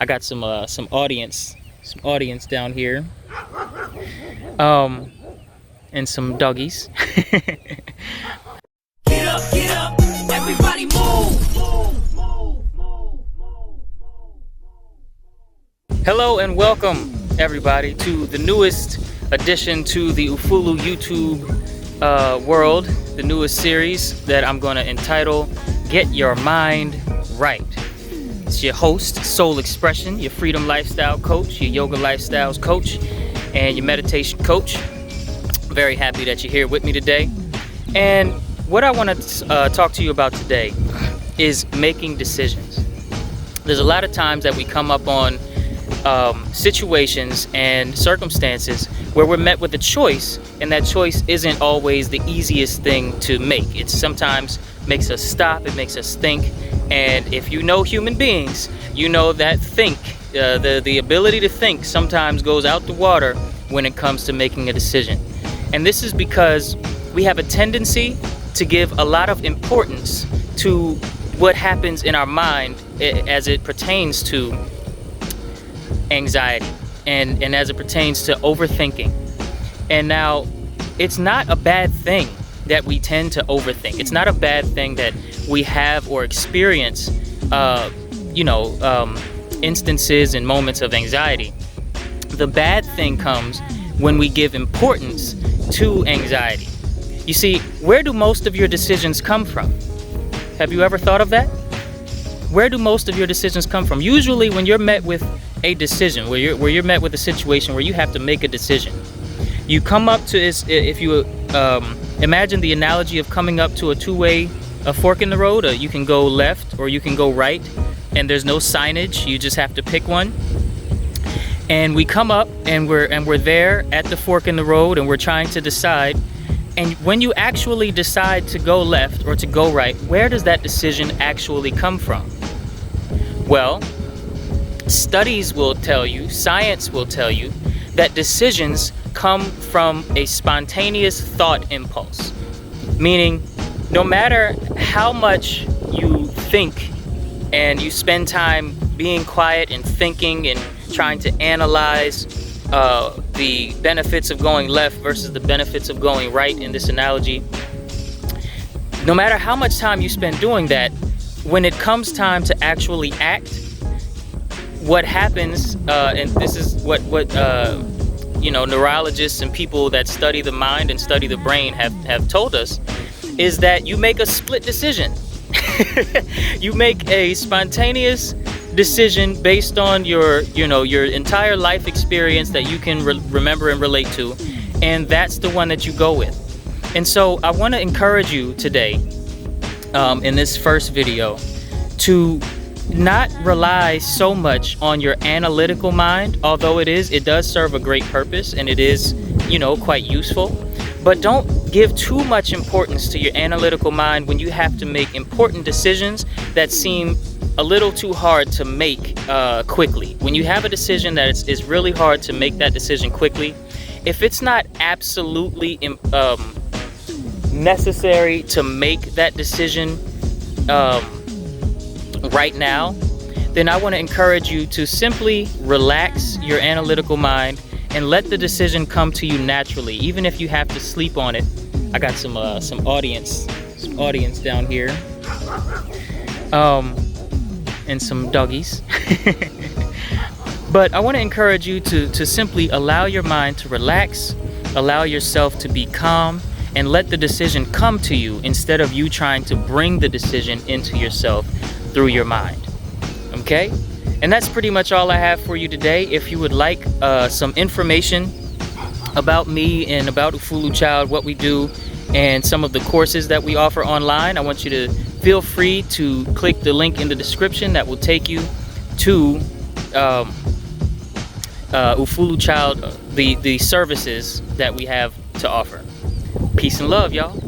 I got some audience down here, and some doggies. Get up, everybody move. Hello and welcome everybody to the newest addition to the Ufulu YouTube world, the newest series that I'm going to entitle Get Your Mind Right. It's your host, Soul Xprsn, your freedom lifestyle coach, your yoga lifestyles coach, and your meditation coach. Very happy that you're here with me today. And what I want to talk to you about today is making decisions. There's a lot of times that we come up on situations and circumstances where we're met with a choice, and that choice isn't always the easiest thing to make. It sometimes makes us stop, it makes us think, and if you know human beings, you know that the ability to think sometimes goes out the water when it comes to making a decision. And this is because we have a tendency to give a lot of importance to what happens in our mind as it pertains to anxiety and as it pertains to overthinking. And now, it's not a bad thing that we tend to overthink. It's not a bad thing that we have or experience instances and moments of anxiety. The bad thing comes when we give importance to anxiety. You see, where do most of your decisions come from? Have you ever thought of that? Where do most of your decisions come from? Usually when you're met with a decision, where you're met with a situation where you have to make a decision, you come up to, if you imagine the analogy of coming up to a fork in the road, you can go left or you can go right, and there's no signage, you just have to pick one. And we come up and we're there at the fork in the road, and we're trying to decide. And when you actually decide to go left or to go right, where does that decision actually come from? Well, studies will tell you, science will tell you, that decisions come from a spontaneous thought impulse. Meaning, no matter how much you think and you spend time being quiet and thinking and trying to analyze the benefits of going left versus the benefits of going right in this analogy, no matter how much time you spend doing that, when it comes time to actually act, what happens, and this is what neurologists and people that study the mind and study the brain have told us, is that you make a split decision. You make a spontaneous decision based on your entire life experience that you can remember and relate to, and that's the one that you go with. And so I want to encourage you today, in this first video, to not rely so much on your analytical mind, although it does serve a great purpose and it is quite useful. But don't give too much importance to your analytical mind when you have to make important decisions that seem a little too hard to make quickly. When you have a decision that it's really hard to make that decision quickly, if it's not absolutely necessary to make that decision right now, then I want to encourage you to simply relax your analytical mind and let the decision come to you naturally, even if you have to sleep on it. I got some audience down here, and some doggies. But I want to encourage you to simply allow your mind to relax, allow yourself to be calm, and let the decision come to you instead of you trying to bring the decision into yourself through your mind. Okay? And that's pretty much all I have for you today. If you would like some information about me and about Ufulu Child, what we do, and some of the courses that we offer online, I want you to feel free to click the link in the description that will take you to Ufulu Child, the services that we have to offer. Peace and love, y'all.